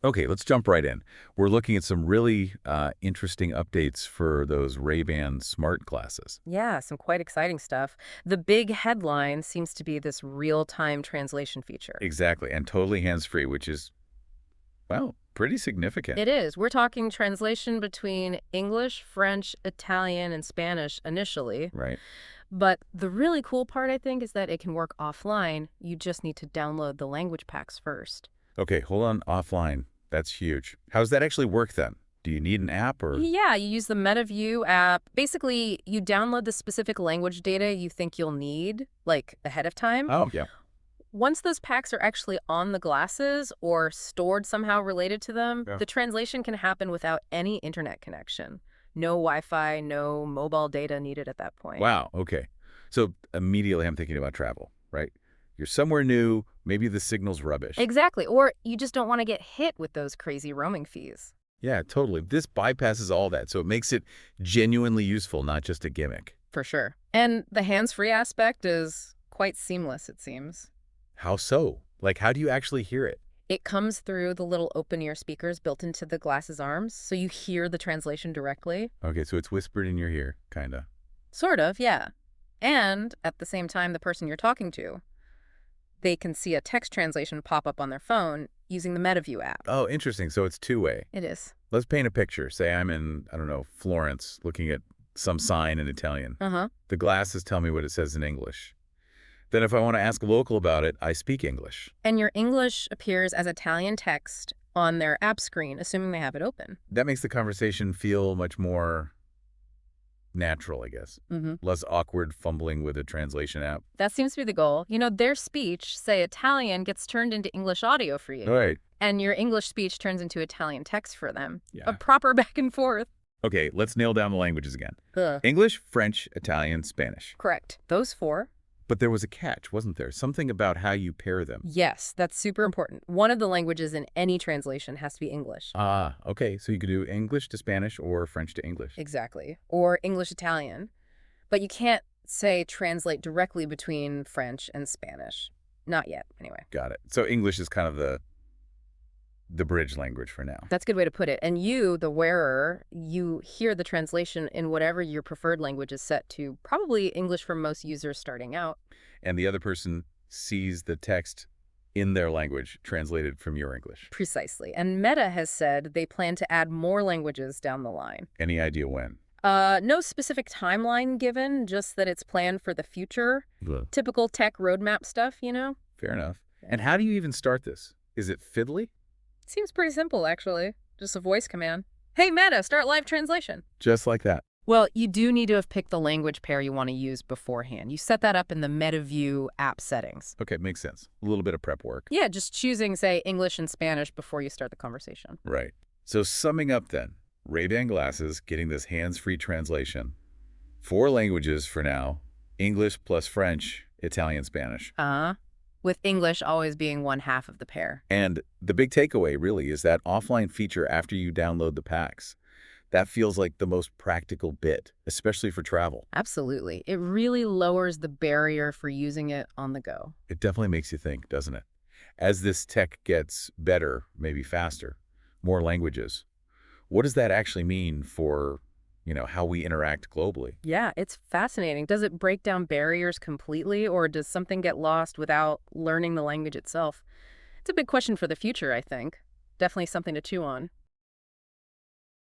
Okay, let's jump right in. We're looking at some really interesting updates for those Ray-Ban smart glasses. Yeah, some quite exciting stuff. The big headline seems to be this real-time translation feature. Exactly, and totally hands-free, which is, well, pretty significant. It is. We're talking translation between English, French, Italian, and Spanish initially. Right. But the really cool part, I think, is that it can work offline. You just need to download the language packs first. Okay, hold on offline. That's huge. How does that actually work then? Do you need an app or? Yeah, you use the MetaView app. Basically, you download the specific language data you think you'll need, like ahead of time. Oh, yeah. Once those packs are actually on the glasses or stored somehow related to them, Yeah. the translation can happen without any internet connection. No Wi-Fi, no mobile data needed at that point. Wow, okay. So immediately I'm thinking about travel, right? You're somewhere new, maybe the signal's rubbish. Exactly. Or you just don't want to get hit with those crazy roaming fees. Yeah, totally. This bypasses all that, so it makes it genuinely useful, not just a gimmick. For sure. And the hands-free aspect is quite seamless, it seems. How so? Like, how do you actually hear it? It comes through the little open-ear speakers built into the glasses arms, so you hear the translation directly. Okay, so it's whispered in your ear, kind of. Sort of, yeah. And at the same time, the person you're talking to, they can see a text translation pop up on their phone using the MetaView app. Oh, interesting. So it's two-way. It is. Let's paint a picture. Say I'm in, I don't know, Florence, looking at some sign in Italian. Uh-huh. The glasses tell me what it says in English. Then if I want to ask a local about it, I speak English. And your English appears as Italian text on their app screen, assuming they have it open. That makes the conversation feel much more natural, I guess. Mm-hmm. Less awkward fumbling with a translation app. That seems to be the goal. You know, their speech, say Italian, gets turned into English audio for you. All right. And your English speech turns into Italian text for them. Yeah. A proper back and forth. Okay, let's nail down the languages again. Ugh. English, French, Italian, Spanish. Correct. Those four. But there was a catch, wasn't there? Something about how you pair them. Yes, that's super important. One of the languages in any translation has to be English. Ah, okay. So you could do English to Spanish or French to English. Exactly. Or English-Italian. But you can't, say, translate directly between French and Spanish. Not yet, anyway. Got it. So English is kind of the bridge language for now. That's a good way to put it. And you, the wearer, you hear the translation in whatever your preferred language is set to, probably English for most users starting out. And the other person sees the text in their language translated from your English. Precisely. And Meta has said they plan to add more languages down the line. Any idea when? No specific timeline given, just that it's planned for the future. Typical tech roadmap stuff, you know? Fair enough. And how do you even start this? Is it fiddly? Seems pretty simple, actually. Just a voice command. Hey, Meta, start live translation. Just like that. Well, you do need to have picked the language pair you want to use beforehand. You set that up in the MetaView app settings. Okay, makes sense. A little bit of prep work. Yeah, just choosing, say, English and Spanish before you start the conversation. Right. So summing up then, Ray-Ban glasses getting this hands-free translation. 4 languages for now. English plus French, Italian, Spanish. With English always being one half of the pair. And the big takeaway really is that offline feature after you download the packs. That feels like the most practical bit, especially for travel. Absolutely. It really lowers the barrier for using it on the go. It definitely makes you think, doesn't it? As this tech gets better, maybe faster, more languages, what does that actually mean for, how we interact globally? Yeah, it's fascinating. Does it break down barriers completely, or does something get lost without learning the language itself? It's a big question for the future, I think. Definitely something to chew on.